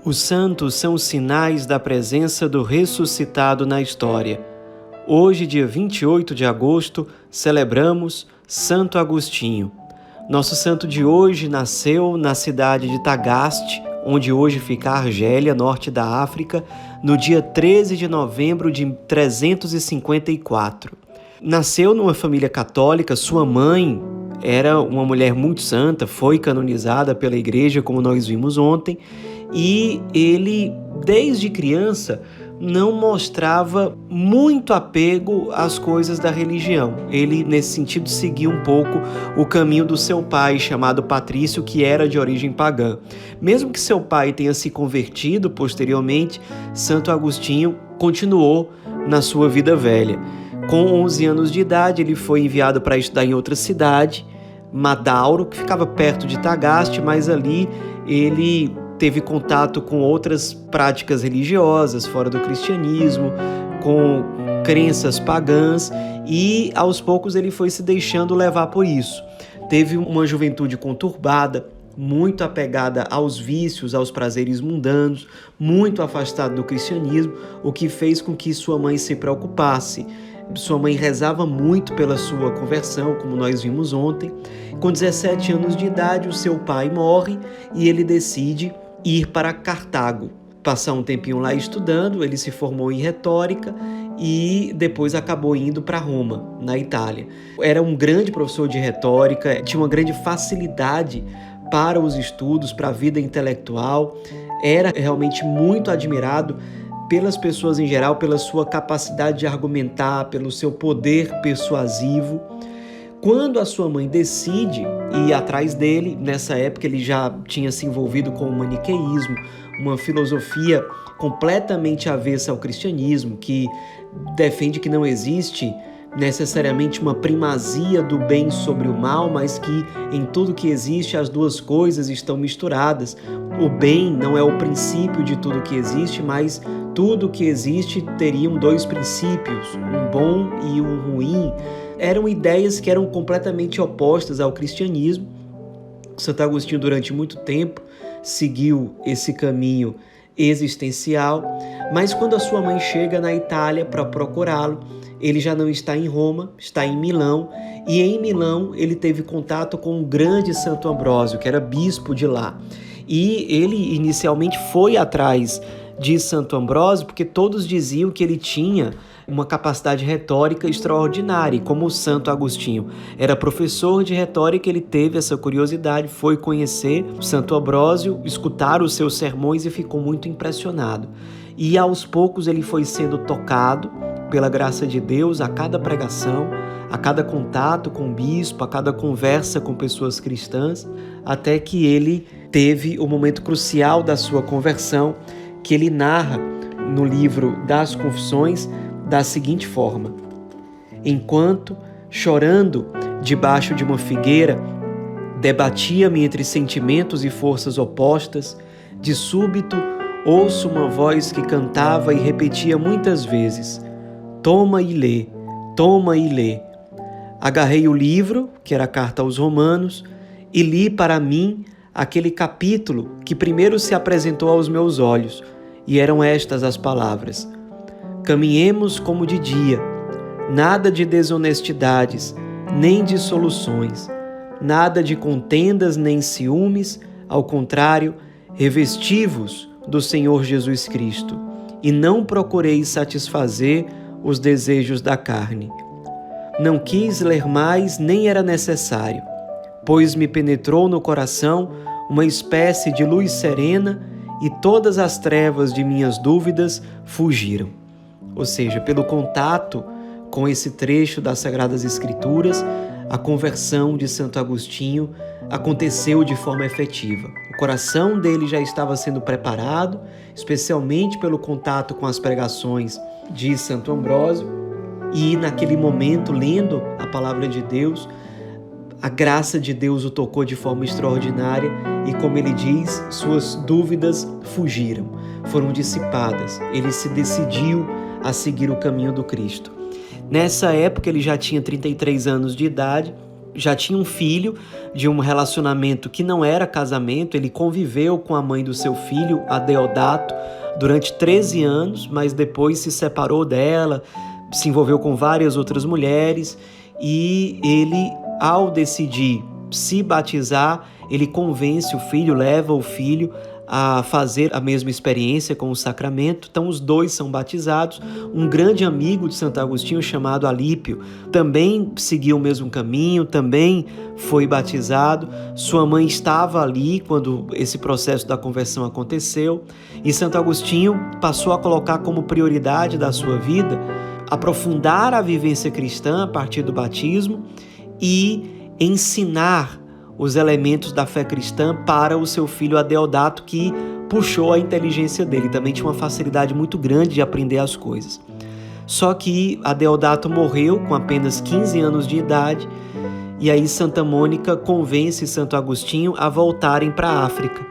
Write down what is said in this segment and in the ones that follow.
Os santos são sinais da presença do ressuscitado na história. Hoje, dia 28 de agosto, celebramos Santo Agostinho. Nosso santo de hoje nasceu na cidade de Tagaste, onde hoje fica a Argélia, norte da África, no dia 13 de novembro de 354. Nasceu numa família católica, sua mãe era uma mulher muito santa, foi canonizada pela igreja, como nós vimos ontem, e ele, desde criança, não mostrava muito apego às coisas da religião. Ele, nesse sentido, seguia um pouco o caminho do seu pai, chamado Patrício, que era de origem pagã. Mesmo que seu pai tenha se convertido posteriormente, Santo Agostinho continuou na sua vida velha. Com 11 anos de idade, ele foi enviado para estudar em outra cidade, Madauro, que ficava perto de Tagaste, mas ali ele teve contato com outras práticas religiosas fora do cristianismo, com crenças pagãs, e aos poucos ele foi se deixando levar por isso. Teve uma juventude conturbada, muito apegada aos vícios, aos prazeres mundanos, muito afastado do cristianismo, o que fez com que sua mãe se preocupasse. Sua mãe rezava muito pela sua conversão, como nós vimos ontem. Com 17 anos de idade, o seu pai morre e ele decide ir para Cartago, passar um tempinho lá estudando. Ele se formou em retórica e depois acabou indo para Roma, na Itália. Era um grande professor de retórica, tinha uma grande facilidade para os estudos, para a vida intelectual, era realmente muito admirado pelas pessoas em geral, pela sua capacidade de argumentar, pelo seu poder persuasivo. Quando a sua mãe decide ir atrás dele, nessa época ele já tinha se envolvido com o maniqueísmo, uma filosofia completamente avessa ao cristianismo, que defende que não existe necessariamente uma primazia do bem sobre o mal, mas que em tudo que existe as duas coisas estão misturadas. O bem não é o princípio de tudo que existe, mas tudo que existe teriam dois princípios, um bom e um ruim. Eram ideias que eram completamente opostas ao cristianismo. Santo Agostinho, durante muito tempo, seguiu esse caminho existencial, mas quando a sua mãe chega na Itália para procurá-lo, ele já não está em Roma, está em Milão, e em Milão ele teve contato com o grande Santo Ambrósio, que era bispo de lá. E ele inicialmente foi atrás de Santo Ambrósio porque todos diziam que ele tinha uma capacidade retórica extraordinária. E como o Santo Agostinho era professor de retórica, ele teve essa curiosidade, foi conhecer o Santo Ambrósio, escutar os seus sermões e ficou muito impressionado. E aos poucos ele foi sendo tocado pela graça de Deus a cada pregação, a cada contato com o bispo, a cada conversa com pessoas cristãs, até que ele teve o momento crucial da sua conversão, que ele narra no livro das Confissões da seguinte forma: enquanto, chorando debaixo de uma figueira, debatia-me entre sentimentos e forças opostas, de súbito ouço uma voz que cantava e repetia muitas vezes: toma e lê, toma e lê. Agarrei o livro, que era a carta aos Romanos, e li para mim aquele capítulo que primeiro se apresentou aos meus olhos, e eram estas as palavras: caminhemos como de dia, nada de desonestidades, nem dissoluções, nada de contendas nem ciúmes, ao contrário, revesti-vos do Senhor Jesus Cristo, e não procureis satisfazer os desejos da carne. Não quis ler mais, nem era necessário, pois me penetrou no coração uma espécie de luz serena e todas as trevas de minhas dúvidas fugiram. Ou seja, pelo contato com esse trecho das Sagradas Escrituras, a conversão de Santo Agostinho aconteceu de forma efetiva. O coração dele já estava sendo preparado, especialmente pelo contato com as pregações de Santo Ambrósio, e naquele momento, lendo a palavra de Deus, a graça de Deus o tocou de forma extraordinária e, como ele diz, suas dúvidas fugiram, foram dissipadas. Ele se decidiu a seguir o caminho do Cristo. Nessa época ele já tinha 33 anos de idade já tinha um filho de um relacionamento que não era casamento. Ele conviveu com a mãe do seu filho, a Deodato, durante 13 anos, mas depois se separou dela, se envolveu com várias outras mulheres, e ele, ao decidir se batizar, ele convence o filho, leva o filho a fazer a mesma experiência com o sacramento. Então os dois são batizados. Um grande amigo de Santo Agostinho chamado Alípio também seguiu o mesmo caminho, também foi batizado. Sua mãe estava ali quando esse processo da conversão aconteceu, e Santo Agostinho passou a colocar como prioridade da sua vida aprofundar a vivência cristã a partir do batismo e ensinar os elementos da fé cristã para o seu filho Adeodato, que puxou a inteligência dele. Também tinha uma facilidade muito grande de aprender as coisas. Só que Adeodato morreu com apenas 15 anos de idade, e aí Santa Mônica convence Santo Agostinho a voltarem para a África.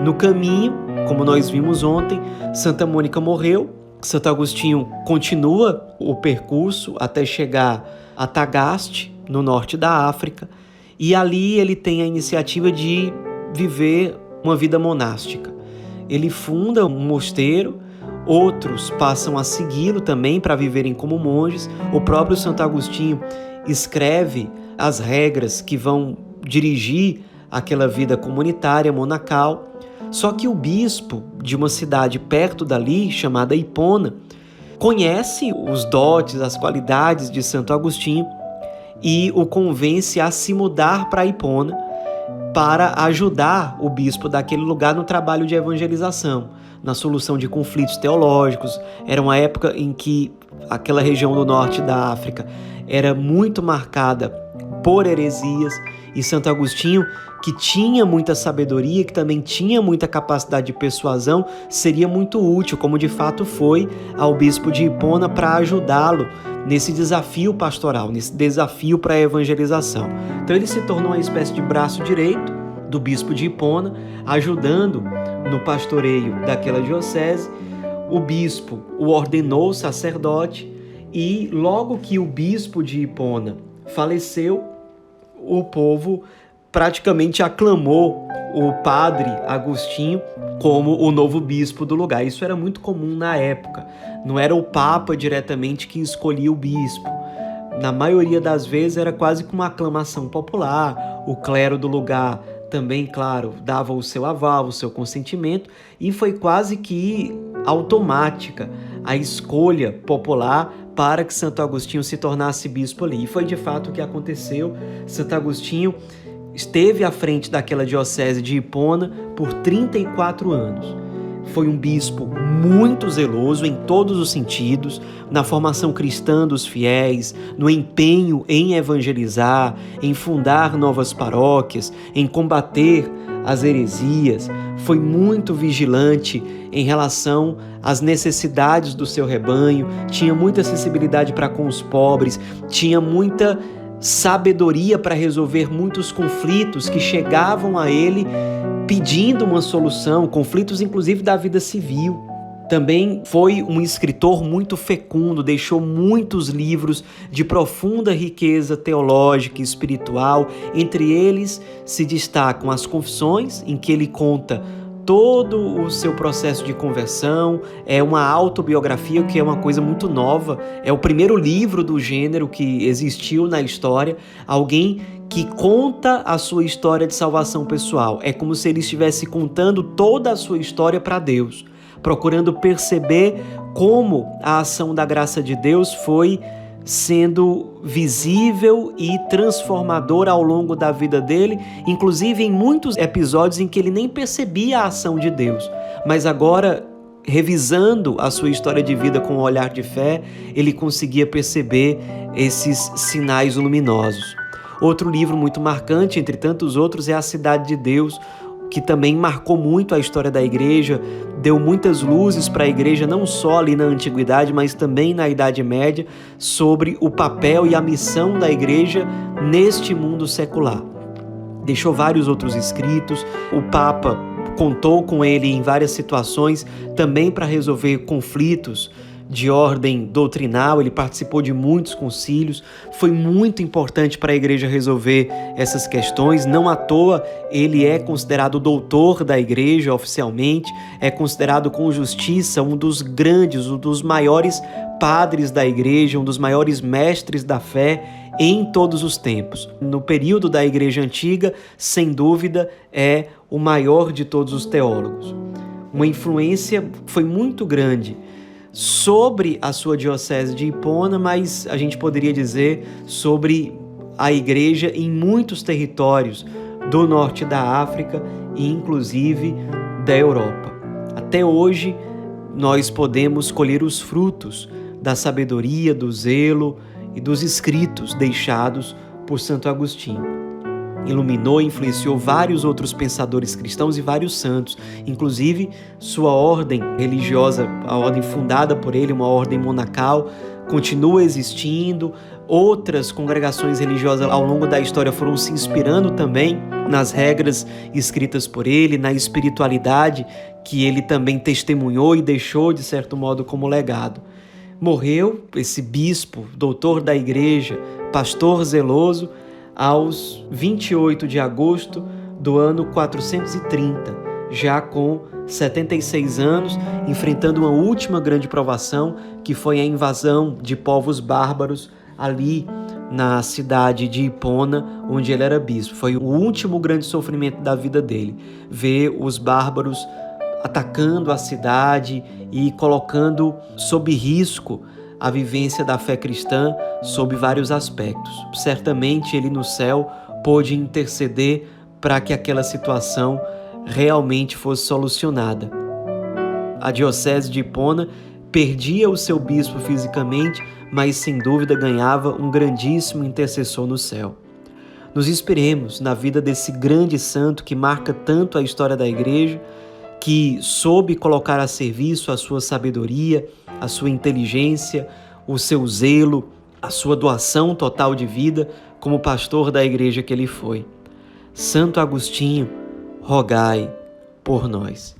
No caminho, como nós vimos ontem, Santa Mônica morreu. Santo Agostinho continua o percurso até chegar a Tagaste, no norte da África, e ali ele tem a iniciativa de viver uma vida monástica. Ele funda um mosteiro, outros passam a segui-lo também para viverem como monges. O próprio Santo Agostinho escreve as regras que vão dirigir aquela vida comunitária, monacal. Só que o bispo de uma cidade perto dali, chamada Hipona, conhece os dotes, as qualidades de Santo Agostinho e o convence a se mudar para Hipona para ajudar o bispo daquele lugar no trabalho de evangelização, na solução de conflitos teológicos. Era uma época em que aquela região do norte da África era muito marcada por heresias, e Santo Agostinho, que tinha muita sabedoria, que também tinha muita capacidade de persuasão, seria muito útil, como de fato foi, ao bispo de Hipona para ajudá-lo nesse desafio pastoral, nesse desafio para a evangelização. Então ele se tornou uma espécie de braço direito do bispo de Hipona, ajudando no pastoreio daquela diocese. O bispo o ordenou sacerdote, e logo que o bispo de Hipona faleceu, o povo praticamente aclamou o padre Agostinho como o novo bispo do lugar. Isso era muito comum na época. Não era o Papa diretamente que escolhia o bispo. Na maioria das vezes era quase que uma aclamação popular. O clero do lugar também, claro, dava o seu aval, o seu consentimento, e foi quase que automática a escolha popular para que Santo Agostinho se tornasse bispo ali. E foi de fato o que aconteceu. Santo Agostinho esteve à frente daquela diocese de Hipona por 34 anos. Foi um bispo muito zeloso em todos os sentidos, na formação cristã dos fiéis, no empenho em evangelizar, em fundar novas paróquias, em combater as heresias. Foi muito vigilante em relação às necessidades do seu rebanho, tinha muita sensibilidade para com os pobres, tinha muita sabedoria para resolver muitos conflitos que chegavam a ele pedindo uma solução, conflitos inclusive da vida civil. Também foi um escritor muito fecundo, deixou muitos livros de profunda riqueza teológica e espiritual. Entre eles se destacam as Confissões, em que ele conta todo o seu processo de conversão. É uma autobiografia, que é uma coisa muito nova. É o primeiro livro do gênero que existiu na história. Alguém que conta a sua história de salvação pessoal. É como se ele estivesse contando toda a sua história para Deus, procurando perceber como a ação da graça de Deus foi sendo visível e transformadora ao longo da vida dele, inclusive em muitos episódios em que ele nem percebia a ação de Deus, mas agora, revisando a sua história de vida com um olhar de fé, ele conseguia perceber esses sinais luminosos. Outro livro muito marcante, entre tantos outros, é A Cidade de Deus, que também marcou muito a história da igreja, deu muitas luzes para a igreja, não só ali na Antiguidade, mas também na Idade Média, sobre o papel e a missão da igreja neste mundo secular. Deixou vários outros escritos, o Papa contou com ele em várias situações, também para resolver conflitos de ordem doutrinal, ele participou de muitos concílios, foi muito importante para a igreja resolver essas questões. Não à toa ele é considerado doutor da igreja oficialmente, é considerado com justiça um dos grandes, um dos maiores padres da igreja, um dos maiores mestres da fé em todos os tempos. No período da igreja antiga, sem dúvida, é o maior de todos os teólogos. Uma influência foi muito grande sobre a sua diocese de Hipona, mas a gente poderia dizer sobre a igreja em muitos territórios do norte da África e inclusive da Europa. Até hoje nós podemos colher os frutos da sabedoria, do zelo e dos escritos deixados por Santo Agostinho. Iluminou e influenciou vários outros pensadores cristãos e vários santos, inclusive sua ordem religiosa, a ordem fundada por ele, uma ordem monacal, continua existindo. Outras congregações religiosas ao longo da história foram se inspirando também nas regras escritas por ele, na espiritualidade que ele também testemunhou e deixou, de certo modo, como legado. Morreu esse bispo, doutor da igreja, pastor zeloso, aos 28 de agosto do ano 430, já com 76 anos, enfrentando uma última grande provação, que foi a invasão de povos bárbaros ali na cidade de Hipona, onde ele era bispo. Foi o último grande sofrimento da vida dele, ver os bárbaros atacando a cidade e colocando sob risco a vivência da fé cristã sob vários aspectos. Certamente ele no céu pôde interceder para que aquela situação realmente fosse solucionada. A diocese de Hipona perdia o seu bispo fisicamente, mas sem dúvida ganhava um grandíssimo intercessor no céu. Nos inspiremos na vida desse grande santo que marca tanto a história da igreja, que soube colocar a serviço a sua sabedoria, a sua inteligência, o seu zelo, a sua doação total de vida como pastor da igreja que ele foi. Santo Agostinho, rogai por nós.